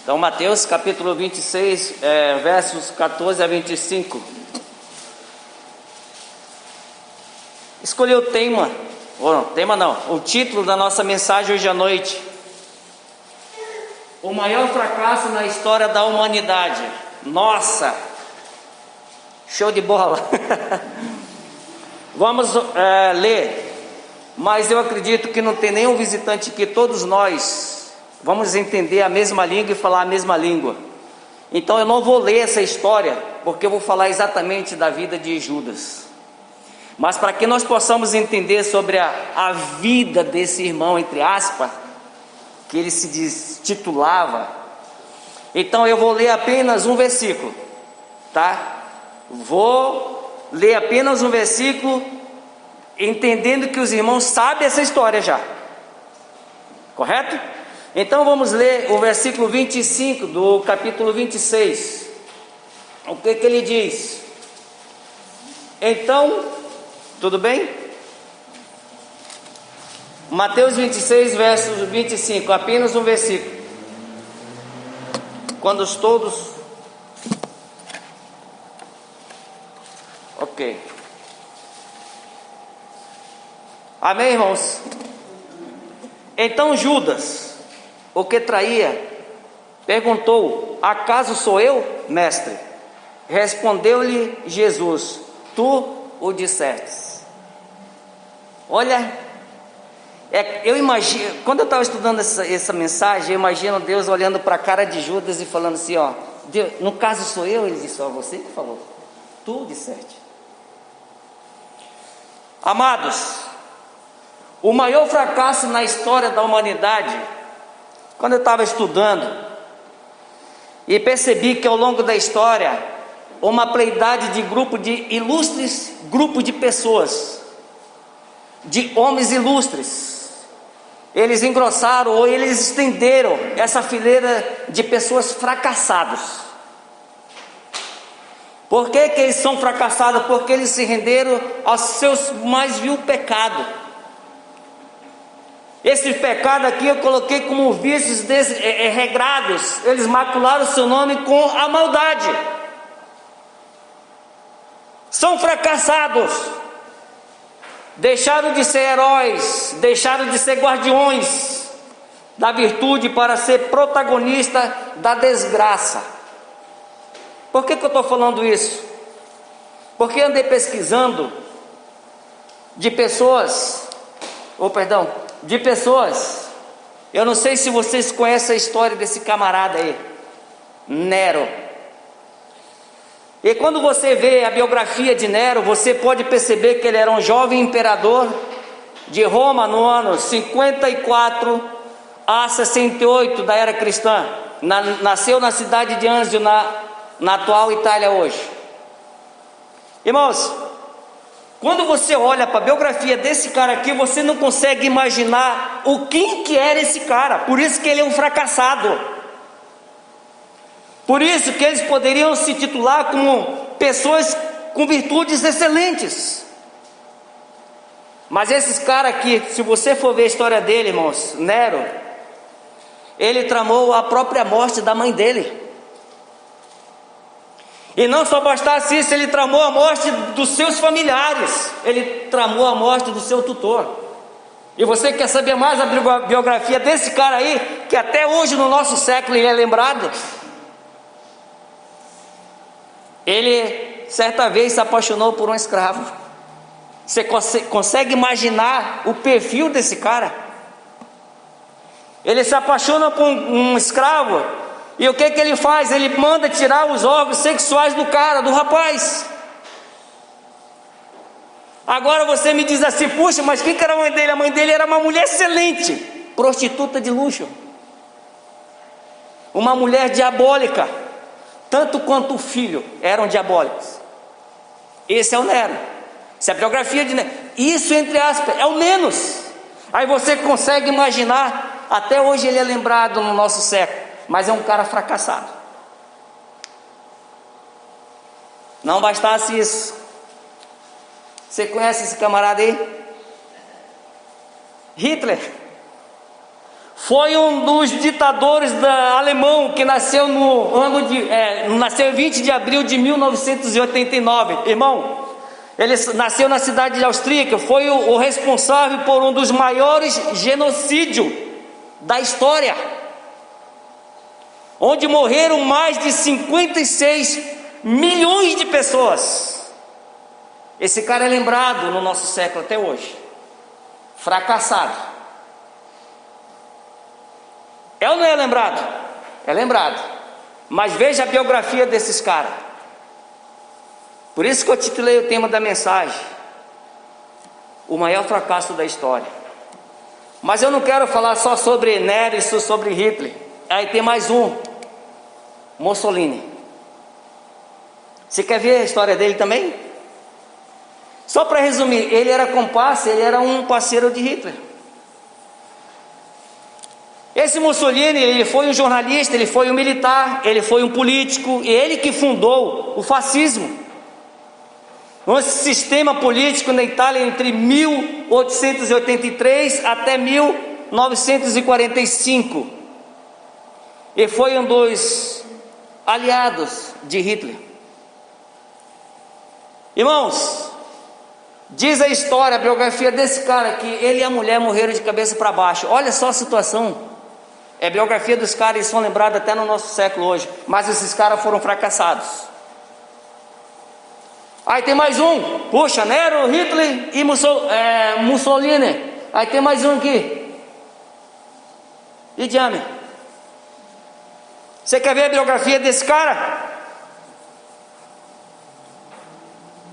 Então, Mateus capítulo 26, versos 14 a 25. Escolhi o tema, o título da nossa mensagem hoje à noite: o maior fracasso na história da humanidade. Nossa, show de bola! Vamos ler, mas eu acredito que não tem nenhum visitante aqui, todos nós vamos entender a mesma língua e falar a mesma língua. Então eu não vou ler essa história, porque eu vou falar exatamente da vida de Judas. Mas para que nós possamos entender sobre a vida desse irmão, entre aspas, que ele se titulava, então eu vou ler apenas um versículo, tá? Vou ler apenas um versículo, entendendo que os irmãos sabem essa história já, correto? Então vamos ler o versículo 25 do capítulo 26. O que ele diz? Então, tudo bem? Mateus 26, versos 25, apenas um versículo. Quando todos... Ok. Amém, irmãos? Então Judas, o que traía, perguntou: acaso sou eu, mestre? Respondeu-lhe Jesus: tu o dissestes. Olha, eu imagino, quando eu estava estudando essa mensagem, eu imagino Deus olhando para a cara de Judas e falando assim: ó, Deus, no caso sou eu? Ele disse: ó, você que falou, tu disseste. Amados, o maior fracasso na história da humanidade, quando eu estava estudando e percebi que ao longo da história, uma pleidade de ilustres grupos de pessoas, de homens ilustres, eles engrossaram ou eles estenderam essa fileira de pessoas fracassadas. Por que eles são fracassados? Porque eles se renderam aos seus mais vil pecados. Esse pecado aqui eu coloquei como vícios regrados. Eles macularam o seu nome com a maldade. São fracassados. Deixaram de ser heróis, deixaram de ser guardiões da virtude para ser protagonista da desgraça. Por que eu estou falando isso? Porque andei pesquisando de pessoas, eu não sei se vocês conhecem a história desse camarada aí, Nero. E quando você vê a biografia de Nero, você pode perceber que ele era um jovem imperador de Roma no ano 54 a 68 da era cristã. Nasceu na cidade de Anzio, na atual Itália hoje. Irmãos, quando você olha para a biografia desse cara aqui, você não consegue imaginar quem que era esse cara. Por isso que ele é um fracassado. Por isso que eles poderiam se titular como pessoas com virtudes excelentes. Mas esses caras aqui, se você for ver a história dele, irmãos, Nero, ele tramou a própria morte da mãe dele. E não só bastasse isso, ele tramou a morte dos seus familiares, ele tramou a morte do seu tutor. E você quer saber mais a biografia desse cara aí, que até hoje no nosso século ele é lembrado? Ele certa vez se apaixonou por um escravo. Você consegue imaginar o perfil desse cara? Ele se apaixona por um escravo. E o que ele faz? Ele manda tirar os órgãos sexuais do cara, do rapaz. Agora você me diz assim: puxa, mas quem que era a mãe dele? A mãe dele era uma mulher excelente, prostituta de luxo, uma mulher diabólica, tanto quanto o filho eram diabólicos. Esse é o Nero. Essa é a biografia de Nero. Isso, entre aspas, é o menos. Aí você consegue imaginar, até hoje ele é lembrado no nosso século, mas é um cara fracassado. Não bastasse isso, você conhece esse camarada aí? Hitler Foi um dos ditadores alemão que nasceu nasceu em 20 de abril de 1989. Irmão, ele nasceu na cidade de Austríaca, foi o responsável por um dos maiores genocídios da história, onde morreram mais de 56 milhões de pessoas. Esse cara é lembrado no nosso século até hoje, fracassado. É ou não é lembrado? É lembrado. Mas veja a biografia desses caras. Por isso que eu titulei o tema da mensagem: o maior fracasso da história. Mas eu não quero falar só sobre Nero e sobre Hitler. Aí tem mais um, Mussolini. Você quer ver a história dele também? Só para resumir, ele era comparsa, ele era um parceiro de Hitler. Esse Mussolini, ele foi um jornalista, ele foi um militar, ele foi um político, e ele que fundou o fascismo, um sistema político na Itália entre 1883 até 1945, e foi um dos aliados de Hitler. Irmãos, diz a história, a biografia desse cara, que ele e a mulher morreram de cabeça para baixo. Olha só a situação. É a biografia dos caras, eles são lembrados até no nosso século hoje. Mas esses caras foram fracassados. Aí tem mais um. Puxa, Nero, Hitler e Mussolini. Aí tem mais um aqui. Idi Amin. Você quer ver a biografia desse cara?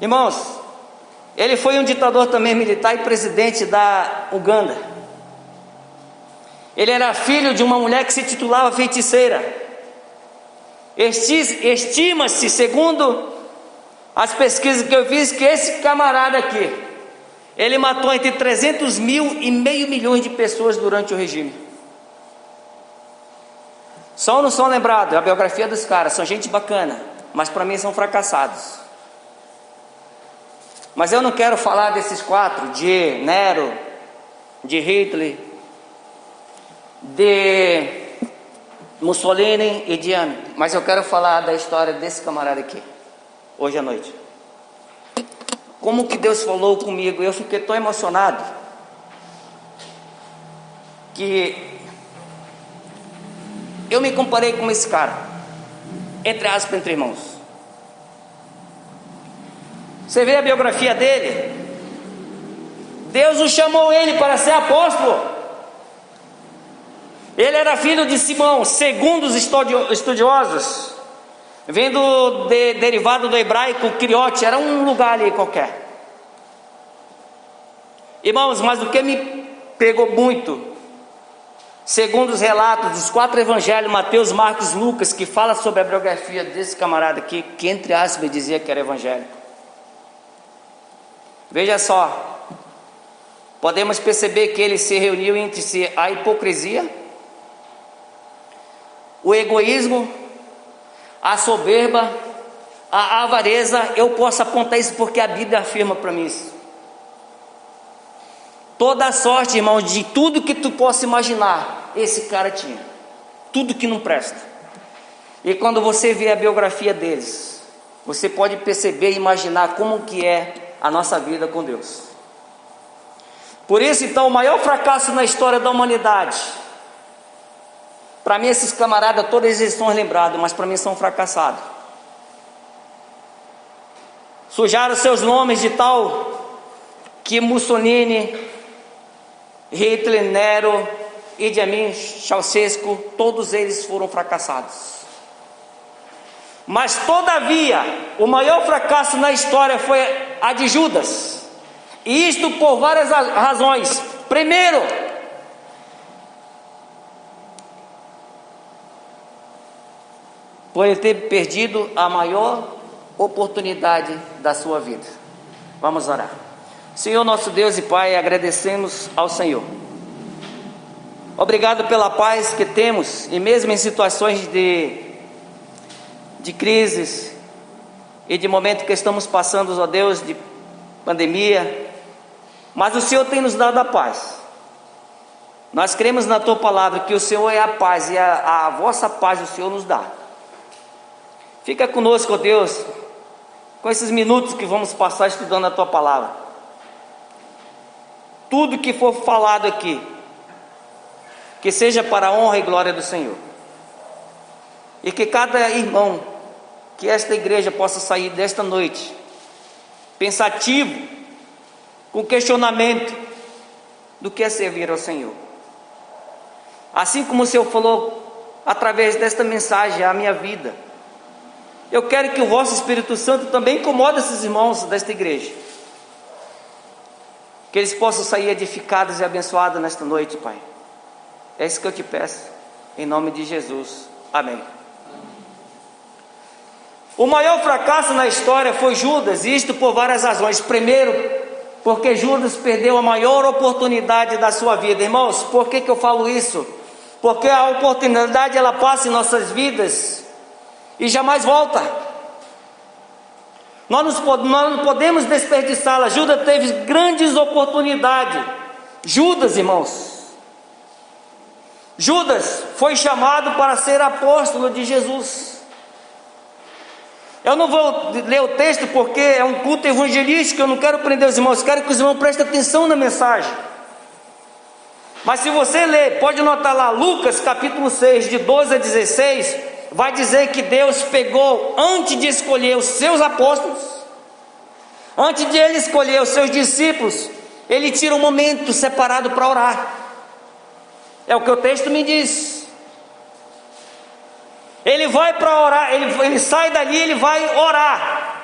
Irmãos, ele foi um ditador também militar e presidente da Uganda. Ele era filho de uma mulher que se titulava feiticeira. Estima-se, segundo as pesquisas que eu fiz, que esse camarada aqui, ele matou entre 300 mil e meio milhão de pessoas durante o regime. Só não são lembrados, a biografia dos caras, são gente bacana, mas para mim são fracassados. Mas eu não quero falar desses quatro, de Nero, de Hitler, de Mussolini e de Amin, mas eu quero falar da história desse camarada aqui, hoje à noite. Como que Deus falou comigo, eu fiquei tão emocionado, que eu me comparei com esse cara, entre aspas, entre irmãos. Você vê a biografia dele, Deus o chamou ele para ser apóstolo. Ele era filho de Simão, segundo os estudiosos, derivado do hebraico Criote, era um lugar ali qualquer. Irmãos, mas o que me pegou muito, segundo os relatos dos 4 evangelhos, Mateus, Marcos, Lucas, que fala sobre a biografia desse camarada aqui, que entre aspas dizia que era evangélico. Veja só, podemos perceber que ele se reuniu entre si a hipocrisia, o egoísmo, a soberba, a avareza. Eu posso apontar isso porque a Bíblia afirma para mim isso. Toda a sorte, irmão, de tudo que tu possa imaginar, esse cara tinha. Tudo que não presta. E quando você vê a biografia deles, você pode perceber e imaginar como que é a nossa vida com Deus. Por isso, então, o maior fracasso na história da humanidade, para mim, esses camaradas, todos eles são lembrados, mas para mim são fracassados. Sujaram seus nomes de tal que Mussolini, Hitler, Nero, Idi Amin, Ceausescu, todos eles foram fracassados. Mas todavia, o maior fracasso na história foi a de Judas. E isto por várias razões. Primeiro, por ele ter perdido a maior oportunidade da sua vida. Vamos orar. Senhor nosso Deus e Pai, agradecemos ao Senhor. Obrigado pela paz que temos, e mesmo em situações de crises e de momento que estamos passando, ó Deus, de pandemia, mas o Senhor tem nos dado a paz. Nós cremos na tua palavra que o Senhor é a paz e a vossa paz o Senhor nos dá. Fica conosco, ó Deus, com esses minutos que vamos passar estudando a tua palavra. Tudo que for falado aqui, que seja para a honra e glória do Senhor. E que cada irmão, que esta igreja possa sair desta noite pensativo, com questionamento do que é servir ao Senhor. Assim como o Senhor falou através desta mensagem à minha vida, eu quero que o vosso Espírito Santo também incomode esses irmãos desta igreja, que eles possam sair edificados e abençoados nesta noite, Pai. É isso que eu te peço, em nome de Jesus, amém. O maior fracasso na história foi Judas, e isto por várias razões. Primeiro, porque Judas perdeu a maior oportunidade da sua vida. Irmãos, por que eu falo isso? Porque a oportunidade ela passa em nossas vidas e jamais volta. Nós não podemos desperdiçá-la. Judas teve grandes oportunidades. Judas, irmãos, Judas foi chamado para ser apóstolo de Jesus. Eu não vou ler o texto porque é um culto evangelístico, eu não quero prender os irmãos, quero que os irmãos prestem atenção na mensagem. Mas se você ler, pode anotar lá, Lucas capítulo 6, de 12 a 16, vai dizer que Deus pegou, antes de escolher os seus apóstolos, antes de ele escolher os seus discípulos, ele tira um momento separado para orar. É o que o texto me diz. Ele vai para orar, ele sai dali, ele vai orar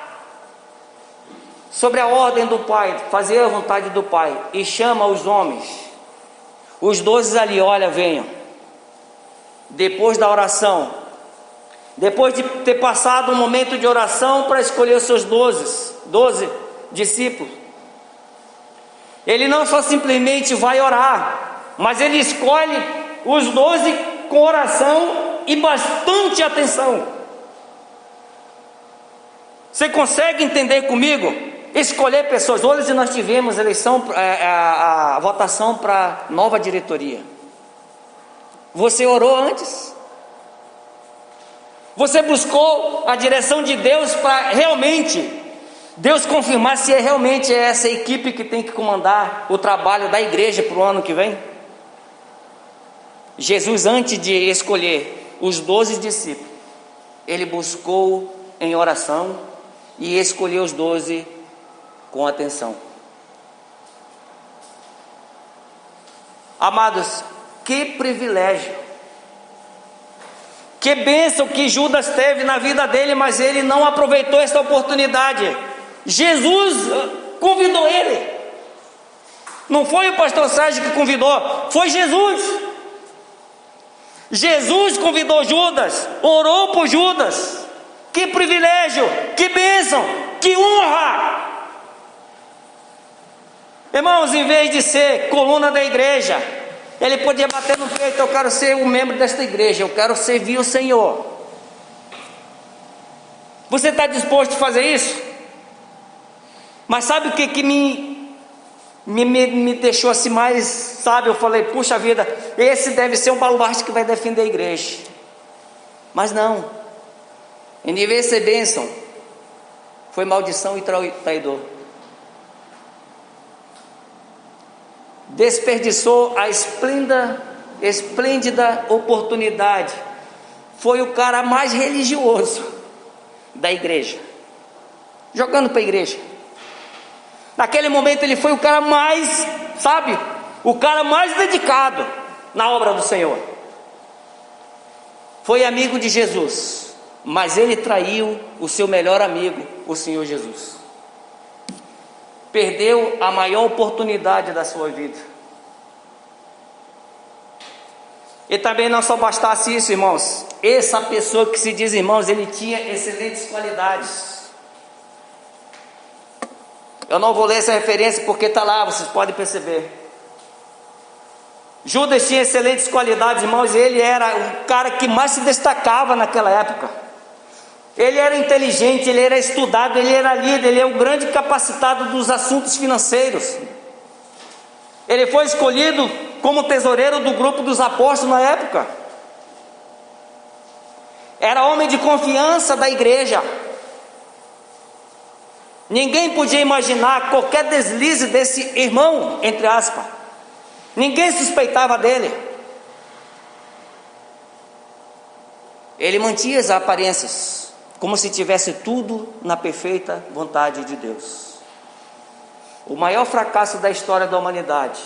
sobre a ordem do Pai, fazer a vontade do Pai, e chama os homens, os 12 ali, olha, venham. Depois da oração, depois de ter passado um momento de oração para escolher os seus 12 discípulos, ele não só simplesmente vai orar, mas ele escolhe os 12 com oração e bastante atenção. Você consegue entender comigo? Escolher pessoas. Hoje nós tivemos a votação para nova diretoria. Você orou antes? Você buscou a direção de Deus para realmente Deus confirmar se realmente é essa equipe que tem que comandar o trabalho da igreja para o ano que vem? Jesus, antes de escolher os 12 discípulos, ele buscou em oração e escolheu os 12 com atenção. Amados, que privilégio, que bênção que Judas teve na vida dele, mas ele não aproveitou essa oportunidade. Jesus convidou ele, não foi o pastor Sérgio que convidou, foi Jesus. Jesus convidou Judas, orou por Judas. Que privilégio, que bênção, que honra. Irmãos, em vez de ser coluna da igreja, ele podia bater no peito: eu quero ser um membro desta igreja, eu quero servir o Senhor. Você está disposto a fazer isso? Mas sabe o que me deixou assim mais, sabe? Eu falei: puxa vida, esse deve ser um baluarte que vai defender a igreja. Mas não, em vez de ser bênção, foi maldição e traidor. Desperdiçou a esplêndida oportunidade. Foi o cara mais religioso da igreja, jogando para a igreja. Naquele momento ele foi o cara mais, sabe, o cara mais dedicado na obra do Senhor. Foi amigo de Jesus, mas ele traiu o seu melhor amigo, o Senhor Jesus. Perdeu a maior oportunidade da sua vida. E também não só bastasse isso, irmãos, essa pessoa que se diz irmãos, ele tinha excelentes qualidades. Eu não vou ler essa referência porque está lá, vocês podem perceber. Judas tinha excelentes qualidades, irmãos, e ele era o cara que mais se destacava naquela época. Ele era inteligente, ele era estudado, ele era líder, ele é o grande capacitado dos assuntos financeiros. Ele foi escolhido como tesoureiro do grupo dos apóstolos na época. Era homem de confiança da igreja. Ninguém podia imaginar qualquer deslize desse irmão, entre aspas. Ninguém suspeitava dele. Ele mantinha as aparências, como se tivesse tudo na perfeita vontade de Deus. O maior fracasso da história da humanidade.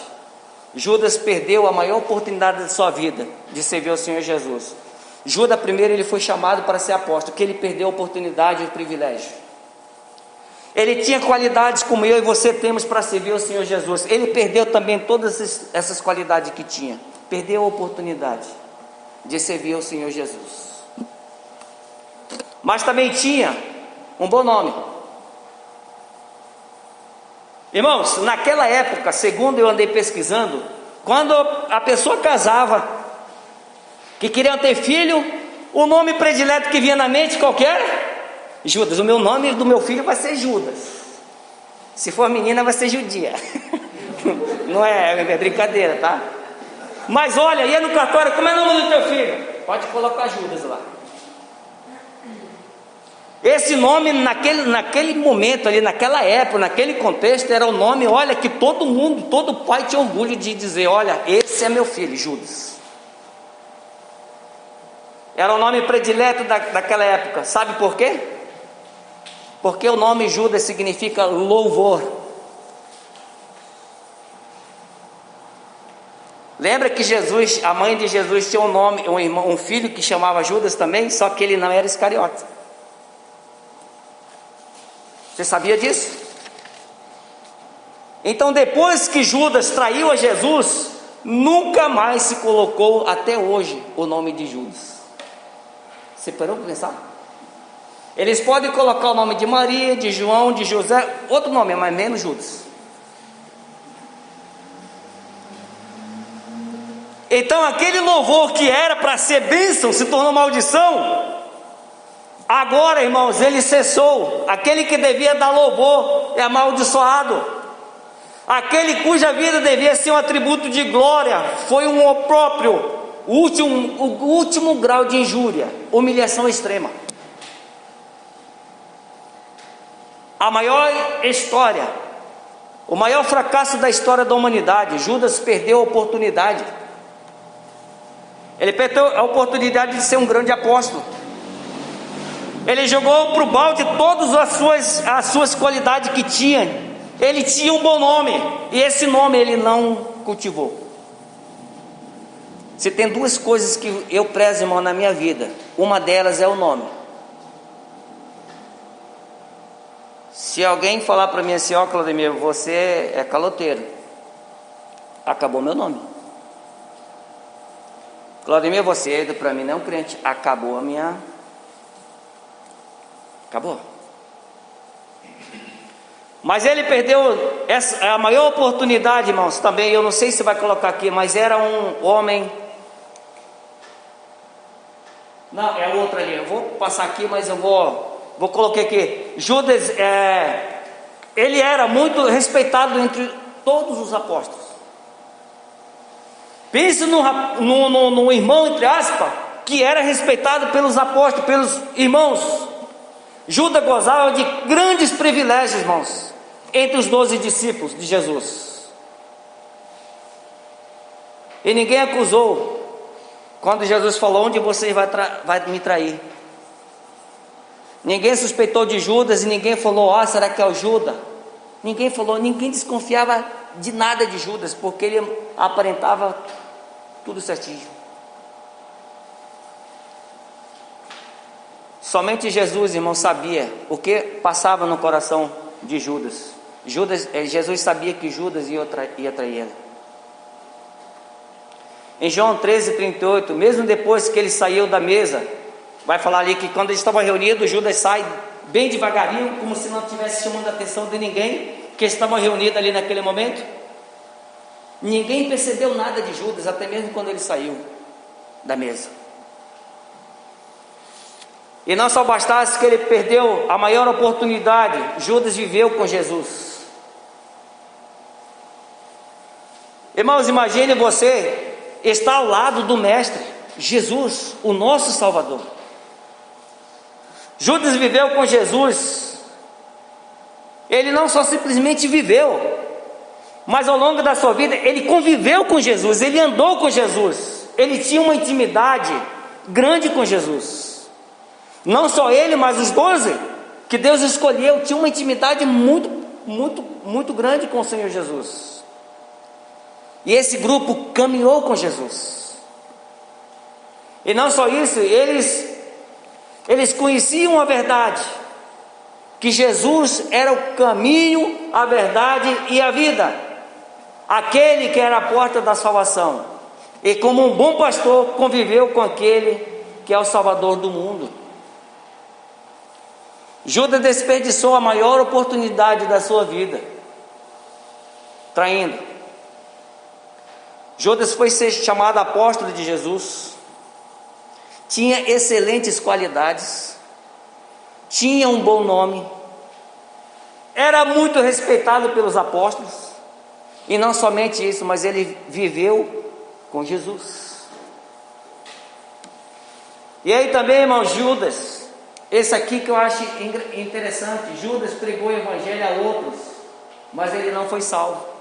Judas perdeu a maior oportunidade da sua vida de servir ao Senhor Jesus. Judas primeiro ele foi chamado para ser apóstolo, que ele perdeu a oportunidade e o privilégio. Ele tinha qualidades como eu e você temos para servir ao Senhor Jesus. Ele perdeu também todas essas qualidades que tinha. Perdeu a oportunidade de servir ao Senhor Jesus. Mas também tinha um bom nome. Irmãos, naquela época, segundo eu andei pesquisando, quando a pessoa casava, que queria ter filho, o nome predileto que vinha na mente qualquer? Judas. O meu nome do meu filho vai ser Judas. Se for menina vai ser Judia. Não é brincadeira, tá? Mas olha, ia no cartório, como é o nome do teu filho? Pode colocar Judas lá. Esse nome naquele momento ali, naquela época, naquele contexto, era o nome, olha, que todo mundo, todo pai tinha orgulho de dizer, olha, esse é meu filho, Judas. Era o nome predileto daquela época. Sabe por quê? Porque o nome Judas significa louvor. Lembra que Jesus, a mãe de Jesus tinha um nome, um filho que chamava Judas também, só que ele não era Iscariote. Você sabia disso? Então depois que Judas traiu a Jesus, nunca mais se colocou até hoje o nome de Judas. Você parou para pensar? Eles podem colocar o nome de Maria, de João, de José, outro nome, mas menos Judas. Então aquele louvor que era para ser bênção se tornou maldição. Agora, irmãos, ele cessou. Aquele que devia dar louvor é amaldiçoado. Aquele cuja vida devia ser um atributo de glória foi um opróprio, o último grau de injúria, humilhação extrema. A maior história, o maior fracasso da história da humanidade. Judas perdeu a oportunidade. Ele perdeu a oportunidade de ser um grande apóstolo. Ele jogou para o balde todas as suas qualidades que tinha. Ele tinha um bom nome, e esse nome ele não cultivou. Se tem duas coisas que eu prezo, irmão, na minha vida, uma delas é o nome. Se alguém falar para mim assim, ó, Claudemir, você é caloteiro, acabou meu nome. Claudemir, você para mim não é um crente, acabou a minha... Acabou. Mas ele perdeu a maior oportunidade, irmãos, também, eu não sei se vai colocar aqui, mas era um homem... Não, é outro ali, eu vou passar aqui, mas eu vou colocar aqui. Judas, ele era muito respeitado entre todos os apóstolos. Pense no irmão, entre aspas, que era respeitado pelos apóstolos, pelos irmãos. Judas gozava de grandes privilégios, irmãos, entre os 12 discípulos de Jesus. E ninguém acusou quando Jesus falou, onde você vai me trair. Ninguém suspeitou de Judas e ninguém falou, será que é o Judas? Ninguém falou, ninguém desconfiava de nada de Judas, porque ele aparentava tudo certinho. Somente Jesus, irmão, sabia o que passava no coração de Judas. Jesus sabia que Judas ia trair ele. Em João 13:38, mesmo depois que ele saiu da mesa, vai falar ali que quando eles estavam reunidos, Judas sai bem devagarinho, como se não estivesse chamando a atenção de ninguém, que estavam reunidos ali naquele momento. Ninguém percebeu nada de Judas, até mesmo quando ele saiu da mesa. E não só bastasse que ele perdeu a maior oportunidade, Judas viveu com Jesus. Irmãos, imagine você estar ao lado do Mestre, Jesus, o nosso Salvador. Judas viveu com Jesus. Ele não só simplesmente viveu, mas ao longo da sua vida, ele conviveu com Jesus, ele andou com Jesus, ele tinha uma intimidade grande com Jesus. Não só ele, mas os 12 que Deus escolheu, tinham uma intimidade muito grande com o Senhor Jesus. E esse grupo caminhou com Jesus. E não só isso, eles conheciam a verdade, que Jesus era o caminho, a verdade e a vida, aquele que era a porta da salvação. E como um bom pastor, conviveu com aquele que é o Salvador do mundo. Judas desperdiçou a maior oportunidade da sua vida, traindo. Judas foi ser chamado apóstolo de Jesus, tinha excelentes qualidades, tinha um bom nome, era muito respeitado pelos apóstolos, e não somente isso, mas ele viveu com Jesus. E aí também, irmão, Judas, esse aqui que eu acho interessante, Judas pregou o evangelho a outros, mas ele não foi salvo.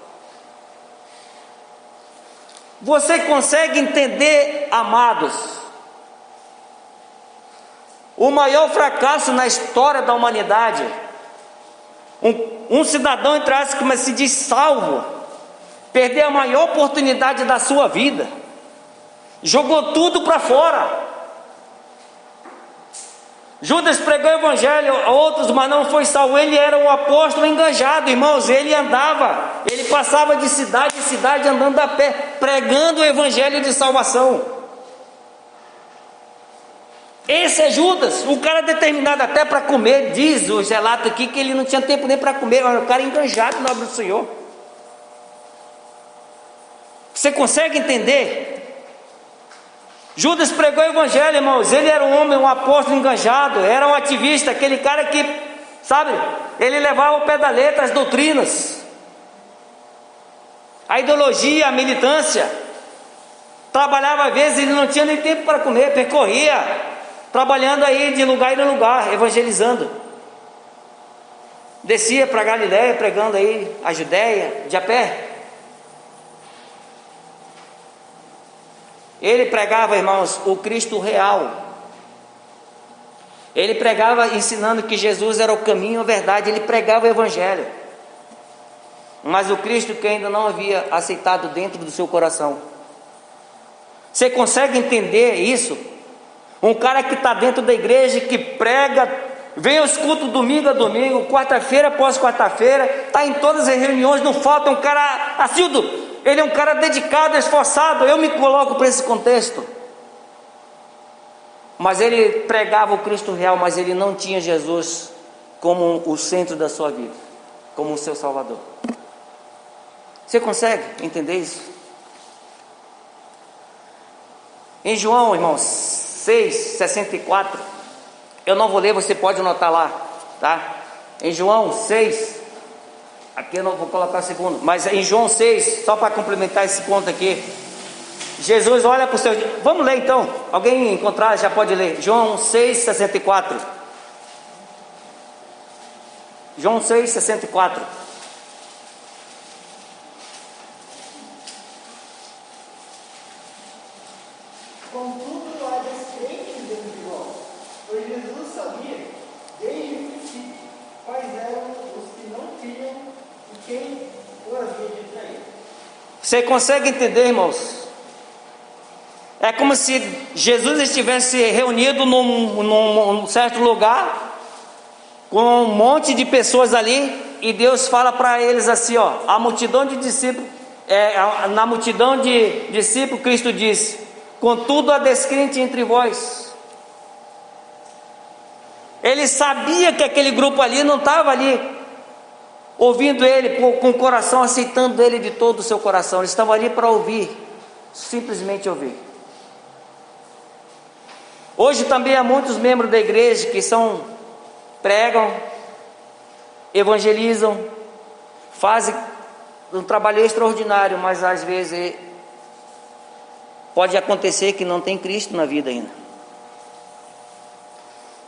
Você consegue entender, amados, o maior fracasso na história da humanidade? Um cidadão, entre aspas, como se diz salvo, perder a maior oportunidade da sua vida, jogou tudo para fora. Judas pregou o evangelho a outros, mas não foi salvo. Ele era um apóstolo engajado, irmãos. Ele andava, ele passava de cidade em cidade andando a pé, pregando o evangelho de salvação. Esse é Judas, um cara determinado até para comer. Diz o relato aqui que ele não tinha tempo nem para comer, mas o cara engajado na obra do Senhor. Você consegue entender? Judas pregou o evangelho, irmãos. Ele era um homem, um apóstolo engajado, era um ativista, aquele cara que, sabe, ele levava ao pé da letra as doutrinas, a ideologia, a militância. Trabalhava às vezes, ele não tinha nem tempo para comer, percorria, trabalhando aí de lugar em lugar, evangelizando. Descia para Galiléia, pregando aí a Judéia, de a pé. Ele pregava, irmãos, o Cristo real. Ele pregava ensinando que Jesus era o caminho, a verdade. Ele pregava o evangelho, mas o Cristo que ainda não havia aceitado dentro do seu coração. Você consegue entender isso? Um cara que está dentro da igreja, que prega, vem aos cultos domingo a domingo, quarta-feira após quarta-feira, está em todas as reuniões, não falta. Um cara assíduo, ele é um cara dedicado, esforçado. Eu me coloco para esse contexto. Mas ele pregava o Cristo real, mas ele não tinha Jesus como o centro da sua vida, como o seu Salvador. Você consegue entender isso? Em João, irmãos, 6,64, eu não vou ler, você pode anotar lá, tá? Em João 6, aqui eu não vou colocar o segundo, mas em João 6, só para complementar esse ponto aqui, Jesus olha para o seu... Vamos ler então, alguém encontrar já pode ler, João 6,64. João 6,64. Contudo, há descrentes entre vós, pois Jesus sabia, desde o princípio, quais eram os que não tinham e quem o havia de trair. Você consegue entender, irmãos? É como se Jesus estivesse reunido num certo lugar, com um monte de pessoas ali, e Deus fala para eles assim, ó, a multidão de discípulos, na multidão de discípulos, Cristo disse: contudo há descrente entre vós. Ele sabia que aquele grupo ali não estava ali ouvindo ele com o coração, aceitando ele de todo o seu coração. Eles estavam ali para ouvir, simplesmente ouvir. Hoje também há muitos membros da igreja que pregam, evangelizam, fazem um trabalho extraordinário, mas às vezes pode acontecer que não tem Cristo na vida ainda.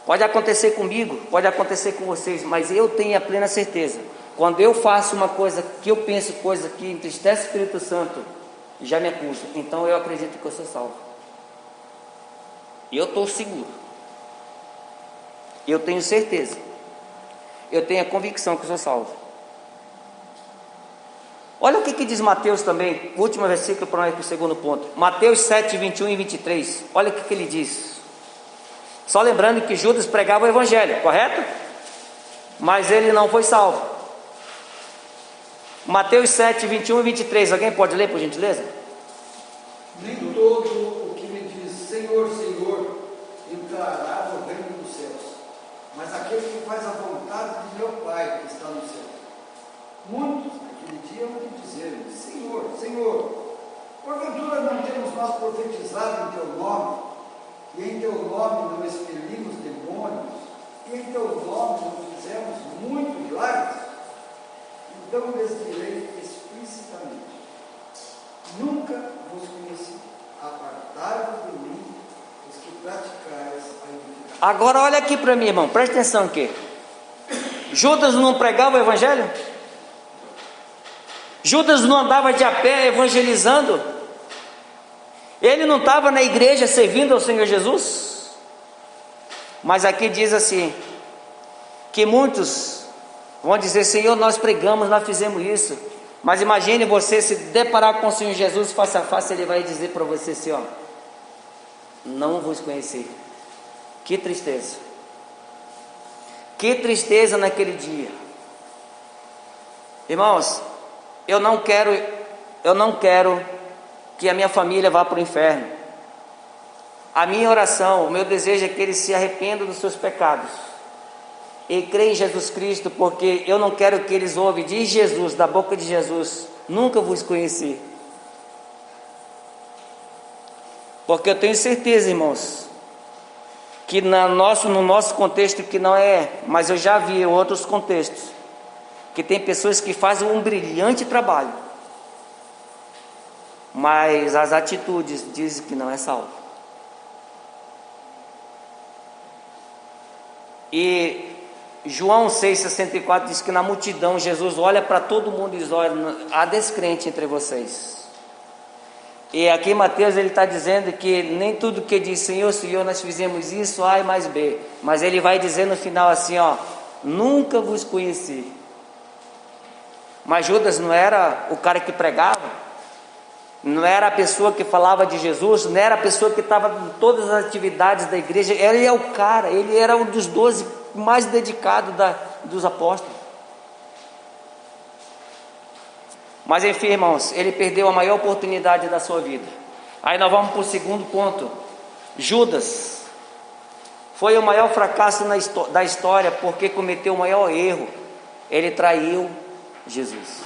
Pode acontecer comigo, pode acontecer com vocês, mas eu tenho a plena certeza, quando eu faço uma coisa que eu penso, coisa que entristece o Espírito Santo, já me acusa, então eu acredito que eu sou salvo. Eu estou seguro, eu tenho certeza, eu tenho a convicção que eu sou salvo. Olha o que diz Mateus também, o último versículo para o segundo ponto, Mateus 7, 21 e 23, olha o que ele diz. Só lembrando que Judas pregava o evangelho, correto? Mas ele não foi salvo. Mateus 7, 21 e 23, alguém pode ler por gentileza? Nem todo o que me diz Senhor, Senhor, entrará no reino dos céus, mas aquele que faz a vontade de meu Pai que está no céu. Muitos naquele dia vão me dizer: Senhor, Senhor, porventura não temos nós profetizado em teu nome, e em teu nome não expelimos demônios, e em teu nome não fizemos muitos milagres? Então lhes direi explicitamente: nunca vos conheci, apartai-vos de mim, os que praticais a iniquidade. Agora olha aqui para mim, irmão, presta atenção aqui. Judas não pregava o evangelho? Judas não andava de a pé evangelizando? Ele não estava na igreja servindo ao Senhor Jesus? Mas aqui diz assim, que muitos vão dizer: Senhor, nós pregamos, nós fizemos isso. Mas imagine você se deparar com o Senhor Jesus face a face, Ele vai dizer para você assim, ó: não vos conheci. Que tristeza. Que tristeza naquele dia. Irmãos, eu não quero que a minha família vá para o inferno. A minha oração, o meu desejo é que eles se arrependam dos seus pecados e creem em Jesus Cristo, porque eu não quero que eles ouvem de Jesus, da boca de Jesus: nunca vos conheci. Porque eu tenho certeza, irmãos, que no nosso contexto, que não é, mas eu já vi em outros contextos, que tem pessoas que fazem um brilhante trabalho, mas as atitudes dizem que não é salvo. E João 6,64 diz que na multidão Jesus olha para todo mundo e diz: olha, há descrente entre vocês. E aqui Mateus ele está dizendo que nem tudo que diz Senhor, Senhor, nós fizemos isso, A e mais B, mas ele vai dizer no final assim, ó: nunca vos conheci. Mas Judas não era o cara que pregava, não era a pessoa que falava de Jesus, não era a pessoa que estava em todas as atividades da igreja. Ele é o cara, ele era um dos 12 mais dedicados dos apóstolos. Mas enfim, irmãos, ele perdeu a maior oportunidade da sua vida. Aí nós vamos para o segundo ponto. Judas foi o maior fracasso da história, porque cometeu o maior erro. Ele traiu Jesus.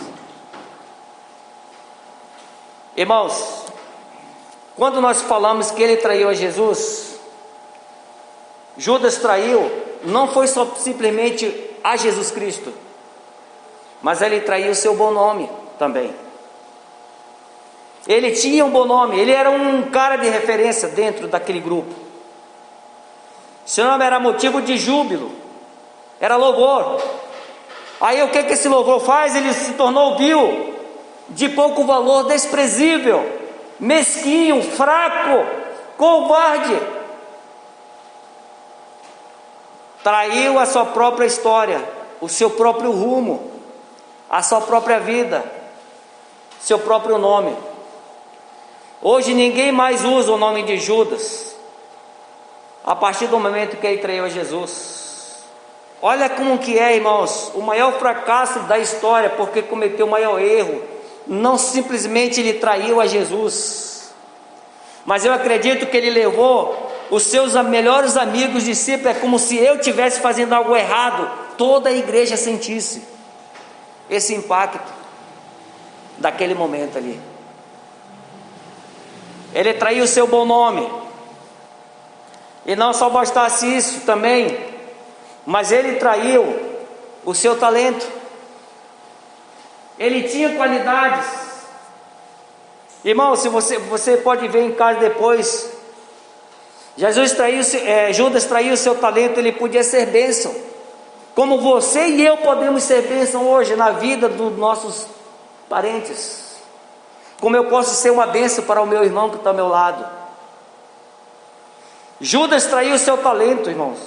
Irmãos, quando nós falamos que ele traiu a Jesus, Judas traiu, não foi só simplesmente a Jesus Cristo, mas ele traiu o seu bom nome também. Ele tinha um bom nome, ele era um cara de referência dentro daquele grupo. Seu nome era motivo de júbilo, era louvor. Aí o que esse louvor faz? Ele se tornou vil, de pouco valor, desprezível, mesquinho, fraco, covarde. Traiu a sua própria história, o seu próprio rumo, a sua própria vida, seu próprio nome. Hoje ninguém mais usa o nome de Judas, a partir do momento que ele traiu a Jesus. Olha como que é, irmãos, o maior fracasso da história, porque cometeu o maior erro. Não simplesmente ele traiu a Jesus, mas eu acredito que ele levou os seus melhores amigos, discípulos. É como se eu estivesse fazendo algo errado, toda a igreja sentisse esse impacto daquele momento ali. Ele traiu o seu bom nome, e não só bastasse isso também, mas ele traiu o seu talento. ele tinha qualidades. Irmão, se você pode ver em casa depois, Judas traiu o seu talento, ele podia ser bênção, como você e eu podemos ser bênção hoje na vida dos nossos parentes, como eu posso ser uma bênção para o meu irmão que está ao meu lado. Judas traiu o seu talento, irmãos,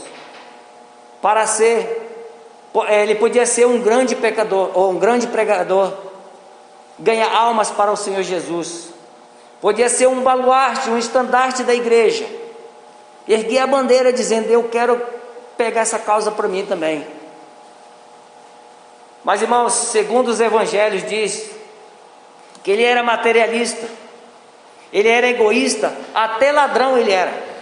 ele podia ser um grande pecador, ou um grande pregador, ganhar almas para o Senhor Jesus, podia ser um baluarte, um estandarte da igreja, erguer a bandeira dizendo: eu quero pegar essa causa para mim também. Mas, irmãos, segundo os evangelhos, diz que ele era materialista, ele era egoísta, até ladrão ele era.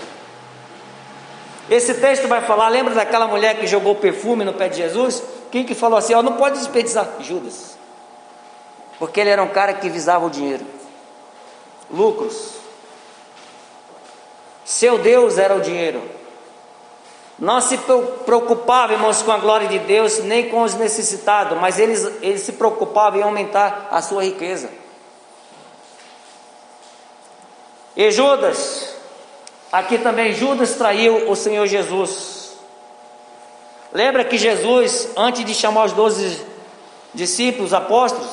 Esse texto vai falar, lembra daquela mulher que jogou perfume no pé de Jesus? Quem que falou assim: não pode desperdiçar? Judas, porque ele era um cara que visava o dinheiro, lucros. Seu Deus era o dinheiro. Não se preocupava, irmãos, com a glória de Deus, nem com os necessitados, mas ele se preocupava em aumentar a sua riqueza. E Judas, aqui também Judas traiu o Senhor Jesus. Lembra que Jesus, antes de chamar os 12 discípulos, apóstolos,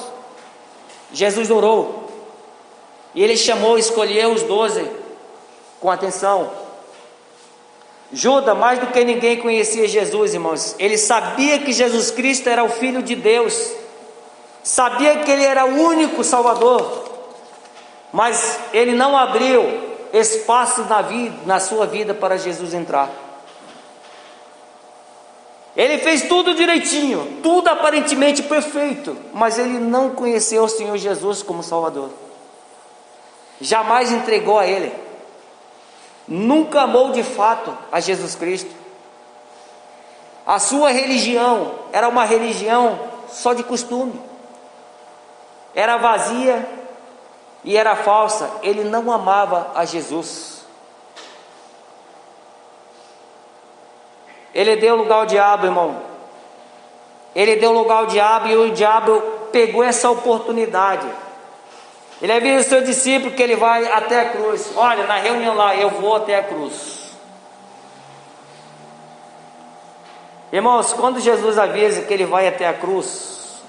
Jesus orou, e ele chamou e escolheu os 12 com atenção. Judas, mais do que ninguém, conhecia Jesus, irmãos. Ele sabia que Jesus Cristo era o Filho de Deus, sabia que ele era o único Salvador, mas ele não abriu espaço na sua vida para Jesus entrar. Ele fez tudo direitinho, tudo aparentemente perfeito, mas ele não conheceu o Senhor Jesus como Salvador, jamais entregou a Ele, nunca amou de fato a Jesus Cristo. A sua religião era uma religião só de costume, era vazia e era falsa. Ele não amava a Jesus. Ele deu lugar ao diabo, irmão. Ele deu lugar ao diabo, e o diabo pegou essa oportunidade. Ele avisa o seu discípulo que ele vai até a cruz. Olha, na reunião lá, eu vou até a cruz. Irmãos, quando Jesus avisa que ele vai até a cruz,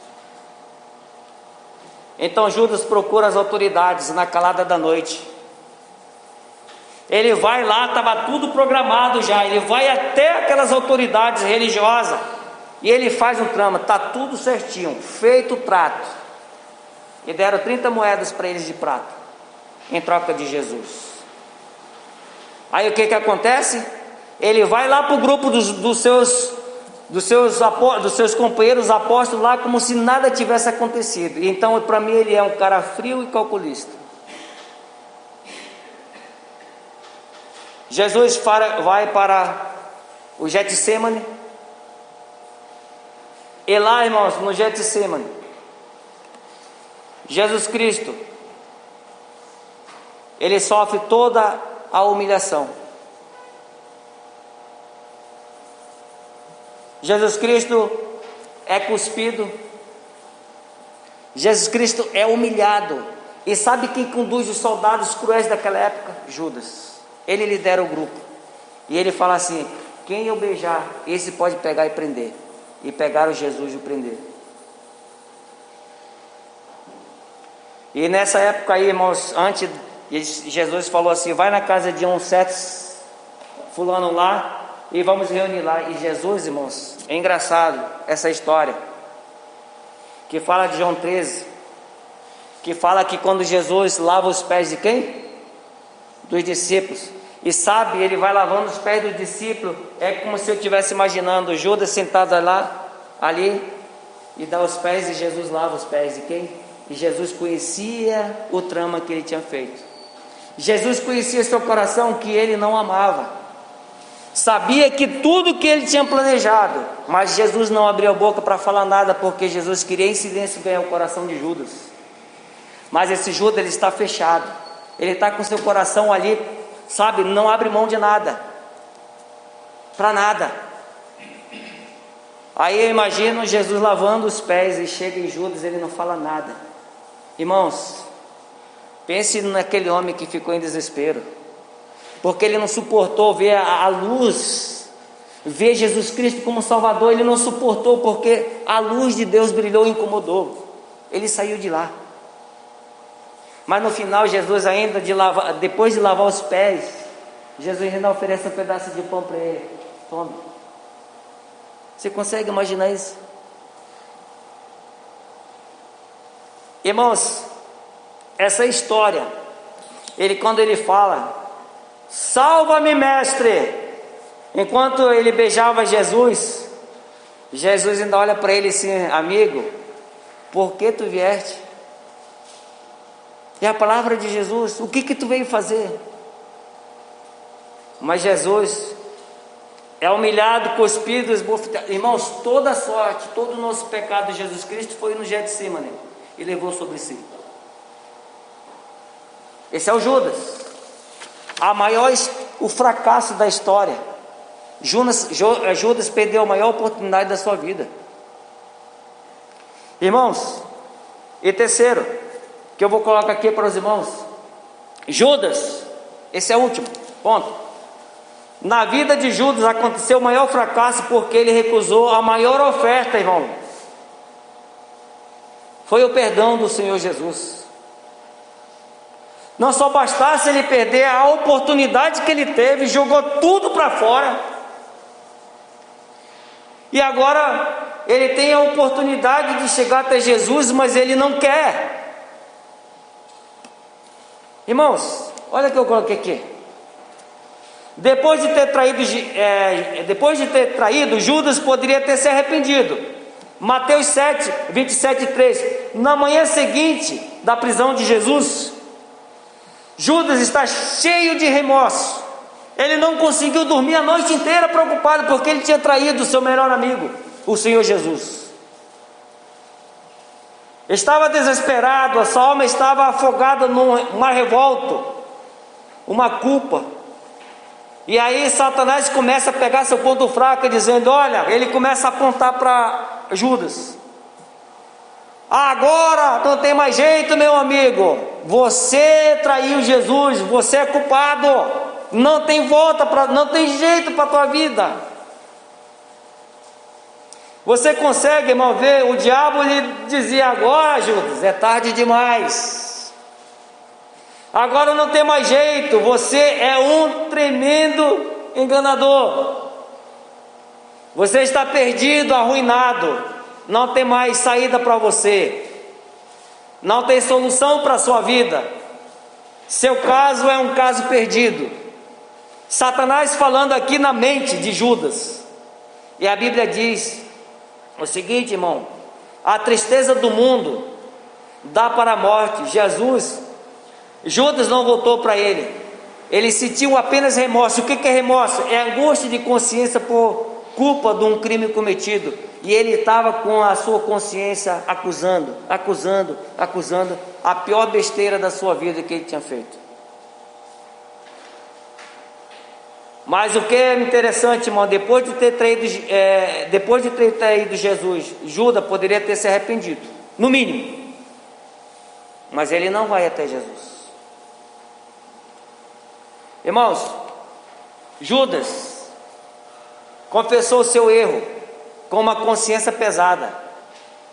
então Judas procura as autoridades na calada da noite. Ele vai lá, estava tudo programado já. Ele vai até aquelas autoridades religiosas e ele faz um trama, está tudo certinho, feito o trato. E deram 30 moedas para eles de prata, em troca de Jesus. Aí o que acontece? Ele vai lá para o grupo dos seus companheiros apóstolos lá, como se nada tivesse acontecido. Então, para mim, ele é um cara frio e calculista. Jesus vai para o Getsemane. E lá, irmãos, no Getsemane, Jesus Cristo, ele sofre toda a humilhação. Jesus Cristo é cuspido. Jesus Cristo é humilhado. E sabe quem conduz os soldados cruéis daquela época? Judas. Ele lidera o grupo. E ele fala assim: quem eu beijar, esse pode pegar e prender. E pegaram Jesus e o prender. E nessa época aí, irmãos, antes, Jesus falou assim: vai na casa de um certo fulano lá e vamos reunir lá. E Jesus, irmãos, é engraçado essa história, que fala de João 13, que fala que quando Jesus lava os pés de quem? Dos discípulos. E sabe, ele vai lavando os pés do discípulo, é como se eu estivesse imaginando Judas sentado ali, e dá os pés, e Jesus lava os pés de quem? E Jesus conhecia o trama que ele tinha feito. Jesus conhecia seu coração, que ele não amava. Sabia que tudo que ele tinha planejado, mas Jesus não abriu a boca para falar nada, porque Jesus queria em silêncio ganhar o coração de Judas. Mas esse Judas, ele está fechado. Ele está com seu coração ali, sabe, não abre mão de nada, para nada. Aí eu imagino Jesus lavando os pés e chega em Judas, ele não fala nada. Irmãos, pense naquele homem que ficou em desespero, porque ele não suportou ver a luz, ver Jesus Cristo como Salvador. Ele não suportou porque a luz de Deus brilhou e incomodou. Ele saiu de lá. Mas no final, Jesus ainda, depois de lavar os pés, Jesus ainda oferece um pedaço de pão para ele. Tome. Você consegue imaginar isso? Irmãos, essa história, quando ele fala, salva-me, mestre, enquanto ele beijava Jesus, Jesus ainda olha para ele assim, amigo, por que tu vieste? É a palavra de Jesus, o que tu veio fazer? Mas Jesus é humilhado, cuspido, esbofeteado. Irmãos, toda a sorte, todo o nosso pecado de Jesus Cristo foi no Getsemane e levou sobre si. Esse é o Judas, o fracasso da história. Judas perdeu a maior oportunidade da sua vida. Irmãos, e terceiro, que eu vou colocar aqui para os irmãos, Judas, esse é o último ponto. Na vida de Judas aconteceu o maior fracasso porque ele recusou a maior oferta, irmão. Foi o perdão do Senhor Jesus. Não só bastasse ele perder a oportunidade que ele teve, jogou tudo para fora. E agora ele tem a oportunidade de chegar até Jesus, mas ele não quer. Irmãos, olha o que eu coloquei aqui. Depois de ter traído, Judas poderia ter se arrependido. Mateus 7, 27 e 3. Na manhã seguinte da prisão de Jesus, Judas está cheio de remorso. Ele não conseguiu dormir a noite inteira preocupado porque ele tinha traído o seu melhor amigo, o Senhor Jesus. Estava desesperado, a sua alma estava afogada numa revolta, uma culpa. E aí Satanás começa a pegar seu ponto fraco, dizendo, olha, ele começa a apontar para Judas. Agora não tem mais jeito, meu amigo, você traiu Jesus, você é culpado, não tem volta, não tem jeito para a tua vida. Você consegue, irmão, ver? O diabo lhe dizia, agora Judas, é tarde demais, agora não tem mais jeito, você é um tremendo enganador, você está perdido, arruinado, não tem mais saída para você, não tem solução para a sua vida, seu caso é um caso perdido. Satanás falando aqui na mente de Judas. E a Bíblia diz o seguinte, irmão, a tristeza do mundo dá para a morte. Judas não voltou para ele sentiu apenas remorso. O que é remorso? É angústia de consciência por culpa de um crime cometido, e ele estava com a sua consciência acusando a pior besteira da sua vida que ele tinha feito. Mas o que é interessante, irmão, depois de ter traído Jesus, Judas poderia ter se arrependido, no mínimo, mas ele não vai até Jesus. Irmãos, Judas confessou o seu erro com uma consciência pesada,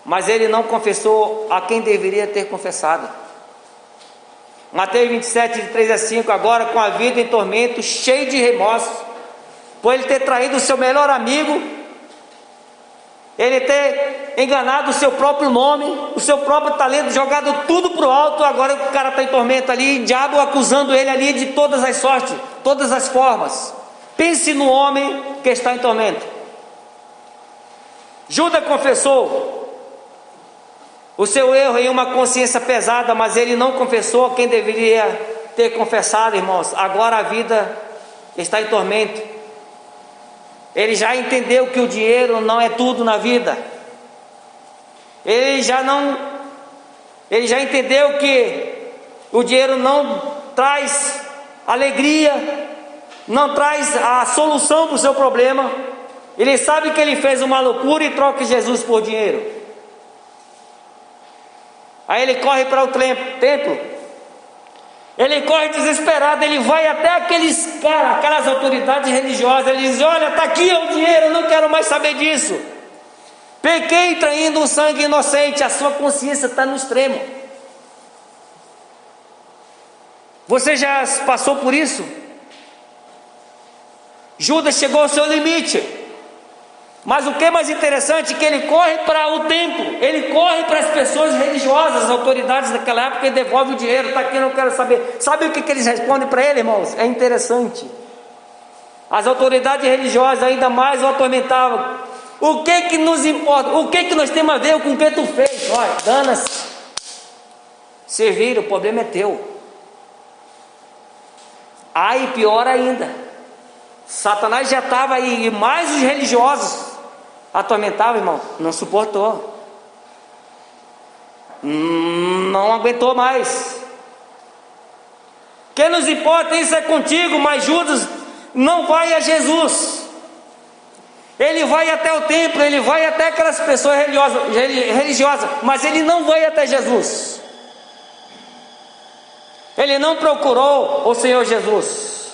mas ele não confessou a quem deveria ter confessado. Mateus 27, de 3 a 5, agora com a vida em tormento, cheio de remorso, por ele ter traído o seu melhor amigo, ele ter enganado o seu próprio nome, o seu próprio talento, jogado tudo para o alto. Agora o cara está em tormento ali, o diabo acusando ele ali de todas as sortes, todas as formas. Pense no homem que está em tormento. Judas confessou o seu erro em uma consciência pesada, mas ele não confessou quem deveria ter confessado, irmãos. Agora a vida está em tormento. Ele já entendeu que o dinheiro não é tudo na vida. Ele já entendeu que o dinheiro não traz alegria, não traz a solução para o seu problema. Ele sabe que ele fez uma loucura e troca Jesus por dinheiro. Aí ele corre para o templo. Ele corre desesperado, ele vai até aqueles caras, aquelas autoridades religiosas. Ele diz: olha, está aqui o dinheiro, eu não quero mais saber disso. Pequei traindo um sangue inocente. A sua consciência está no extremo. Você já passou por isso? Judas chegou ao seu limite. Mas o que é mais interessante é que ele corre para o templo, ele corre para as pessoas religiosas, as autoridades daquela época, e devolve o dinheiro. Está aqui, eu não quero saber. Sabe o que eles respondem para ele, irmãos? É interessante. As autoridades religiosas ainda mais o atormentavam. O que nos importa? O que nós temos a ver com o que tu fez? Olha, dana-se. Servir, o problema é teu. Aí pior ainda, Satanás já estava aí, e mais os religiosos atormentavam, irmão. Não suportou, não aguentou mais. O que nos importa, isso é contigo. Mas Judas não vai a Jesus. Ele vai até o templo, ele vai até aquelas pessoas religiosas, mas ele não vai até Jesus. Ele não procurou o Senhor Jesus.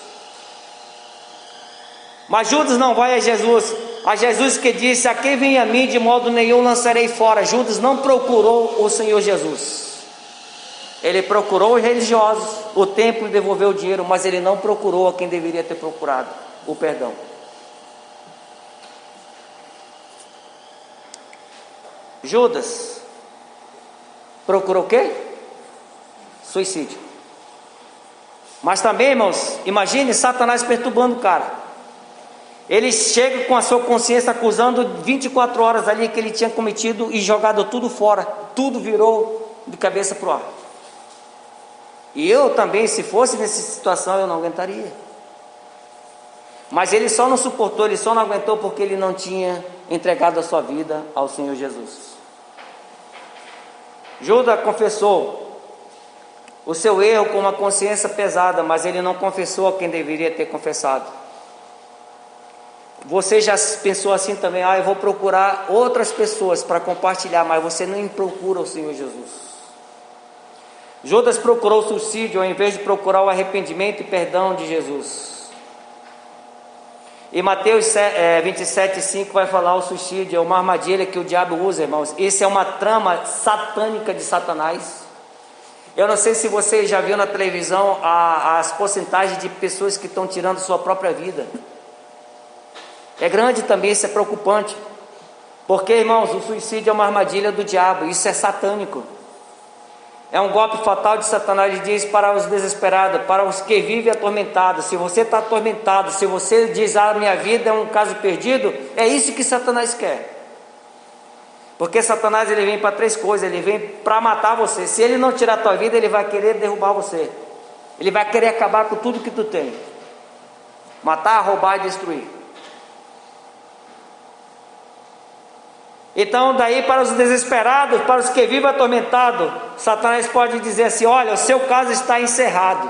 Mas Judas não vai a Jesus. A Jesus que disse: a quem vem a mim, de modo nenhum lançarei fora. Judas não procurou o Senhor Jesus. Ele procurou os religiosos, o templo, e devolveu o dinheiro, mas ele não procurou a quem deveria ter procurado: o perdão. Judas procurou o quê? Suicídio. Mas também, irmãos, imagine Satanás perturbando o cara. Ele chega com a sua consciência acusando 24 horas ali que ele tinha cometido e jogado tudo fora. Tudo virou de cabeça para o ar. E eu também, se fosse nessa situação, eu não aguentaria. Mas ele só não suportou, ele só não aguentou porque ele não tinha entregado a sua vida ao Senhor Jesus. Judas confessou o seu erro com uma consciência pesada, mas ele não confessou a quem deveria ter confessado. Você já pensou assim também: eu vou procurar outras pessoas para compartilhar, mas você não procura o Senhor Jesus. Judas procurou o suicídio ao invés de procurar o arrependimento e perdão de Jesus. E Mateus 27:5 vai falar: o suicídio é uma armadilha que o diabo usa, irmãos. Isso é uma trama satânica de Satanás. Eu não sei se você já viu na televisão as porcentagens de pessoas que estão tirando sua própria vida. É grande também, isso é preocupante. Porque, irmãos, o suicídio é uma armadilha do diabo, isso é satânico. É um golpe fatal de Satanás. Ele diz para os desesperados, para os que vivem atormentados: se você está atormentado, se você diz: minha vida é um caso perdido, é isso que Satanás quer. Porque Satanás, ele vem para 3 coisas. Ele vem para matar você. Se ele não tirar a tua vida, ele vai querer derrubar você. Ele vai querer acabar com tudo que tu tem. Matar, roubar e destruir. Então, daí para os desesperados, para os que vivem atormentados, Satanás pode dizer assim: olha, o seu caso está encerrado.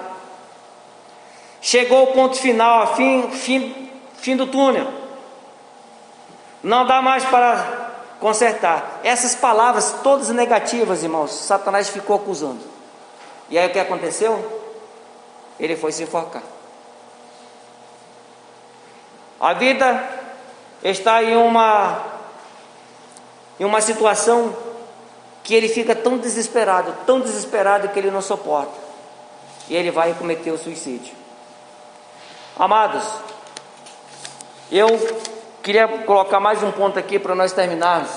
Chegou o ponto final, fim do túnel. Não dá mais para consertar. Essas palavras todas negativas, irmãos, Satanás ficou acusando. E aí o que aconteceu? Ele foi se enforcar. A vida está em uma situação que ele fica tão desesperado que ele não suporta. E ele vai cometer o suicídio. Amados, eu queria colocar mais um ponto aqui para nós terminarmos.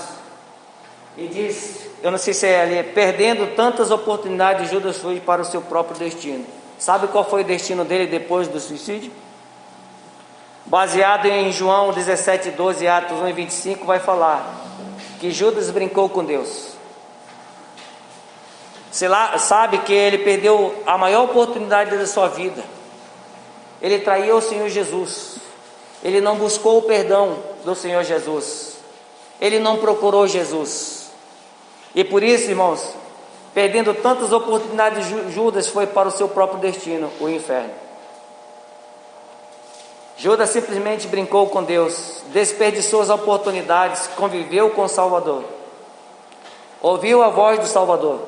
E diz, eu não sei se é ali: perdendo tantas oportunidades, Judas foi para o seu próprio destino. Sabe qual foi o destino dele depois do suicídio? Baseado em João 17:12, Atos 1:25, vai falar que Judas brincou com Deus. Você sabe que ele perdeu a maior oportunidade da sua vida. Ele traiu o Senhor Jesus. Ele não buscou o perdão do Senhor Jesus. Ele não procurou Jesus. E por isso, irmãos, perdendo tantas oportunidades, Judas foi para o seu próprio destino, o inferno. Judas simplesmente brincou com Deus, desperdiçou as oportunidades, conviveu com o Salvador, ouviu a voz do Salvador,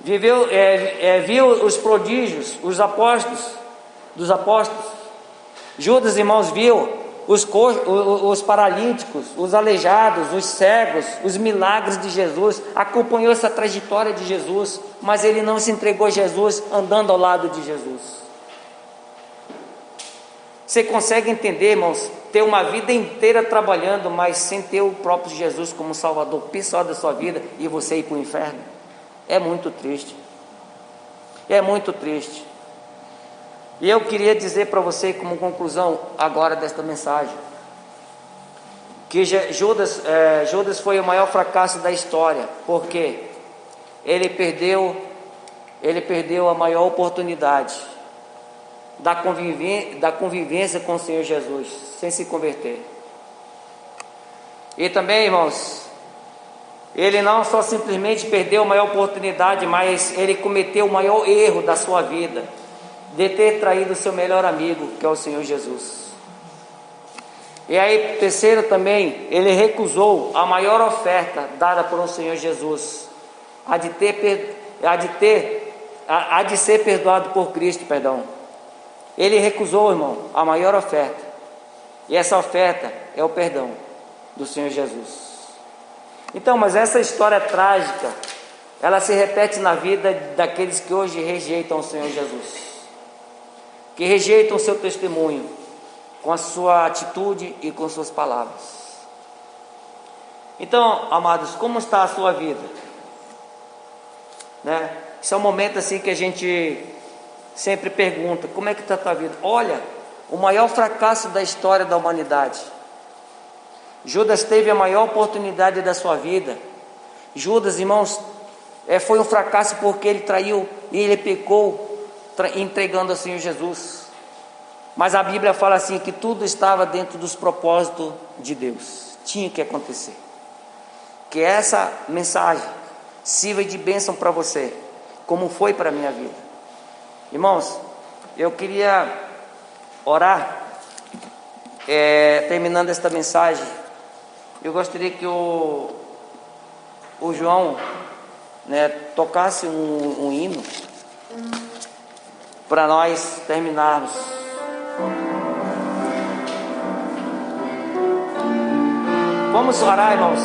viu os prodígios, os apóstolos, dos apóstolos. Judas, irmãos, viu os paralíticos, os aleijados, os cegos, os milagres de Jesus, acompanhou essa trajetória de Jesus, mas ele não se entregou a Jesus andando ao lado de Jesus. Você consegue entender, irmãos, ter uma vida inteira trabalhando, mas sem ter o próprio Jesus como Salvador pessoal da sua vida e você ir para o inferno? É muito triste. É muito triste. E eu queria dizer para você, como conclusão agora desta mensagem, que Judas foi o maior fracasso da história, porque ele perdeu a maior oportunidade da convivência com o Senhor Jesus, sem se converter. E também, irmãos, ele não só simplesmente perdeu a maior oportunidade, mas ele cometeu o maior erro da sua vida, de ter traído o seu melhor amigo, que é o Senhor Jesus. E aí, terceiro também, ele recusou a maior oferta dada por um Senhor Jesus, a de ser perdoado por Cristo, perdão. Ele recusou, irmão, a maior oferta, e essa oferta é o perdão do Senhor Jesus. Então, mas essa história trágica, ela se repete na vida daqueles que hoje rejeitam o Senhor Jesus, que rejeitam o seu testemunho, com a sua atitude e com suas palavras. Então, amados, como está a sua vida? Né? Esse é um momento assim que a gente sempre pergunta: como é que está a tua vida? Olha, o maior fracasso da história da humanidade. Judas teve a maior oportunidade da sua vida. Judas, irmãos, foi um fracasso porque ele traiu e ele pecou, entregando ao Senhor Jesus. Mas a Bíblia fala assim, que tudo estava dentro dos propósitos de Deus, tinha que acontecer. Que essa mensagem sirva de bênção para você, como foi para a minha vida. Irmãos, eu queria orar, terminando esta mensagem. Eu gostaria que o João, né, tocasse um hino para nós terminarmos. Vamos orar, irmãos.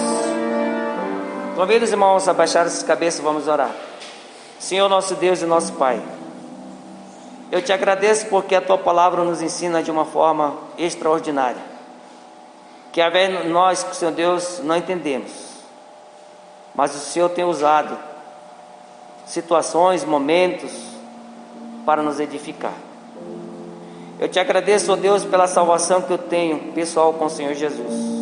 Convido os irmãos a baixar as cabeças, vamos orar. Senhor, nosso Deus e nosso Pai, eu te agradeço porque a tua palavra nos ensina de uma forma extraordinária, que às vezes nós, Senhor Deus, não entendemos, mas o Senhor tem usado situações, momentos para nos edificar. Eu te agradeço, ó Deus, pela salvação que eu tenho pessoal com o Senhor Jesus.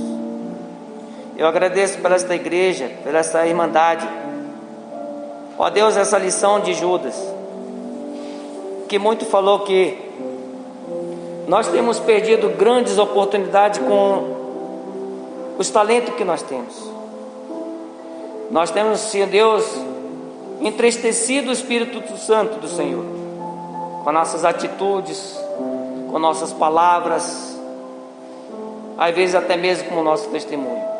Eu agradeço pela esta igreja, pela esta irmandade. Ó Deus, essa lição de Judas, que muito falou que nós temos perdido grandes oportunidades com os talentos que nós temos. Nós temos, Senhor Deus, entristecido o Espírito Santo do Senhor, com nossas atitudes, com nossas palavras, às vezes até mesmo com o nosso testemunho.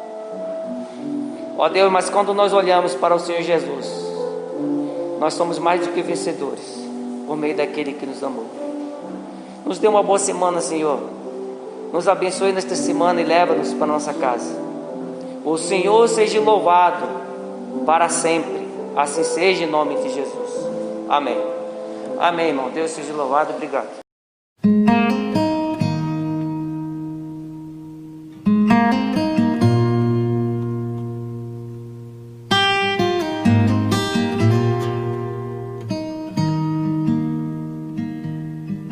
Ó Deus, mas quando nós olhamos para o Senhor Jesus, nós somos mais do que vencedores, por meio daquele que nos amou. Nos dê uma boa semana, Senhor. Nos abençoe nesta semana e leva-nos para nossa casa. O Senhor seja louvado para sempre. Assim seja, em nome de Jesus. Amém. Amém, irmão. Deus seja louvado. Obrigado.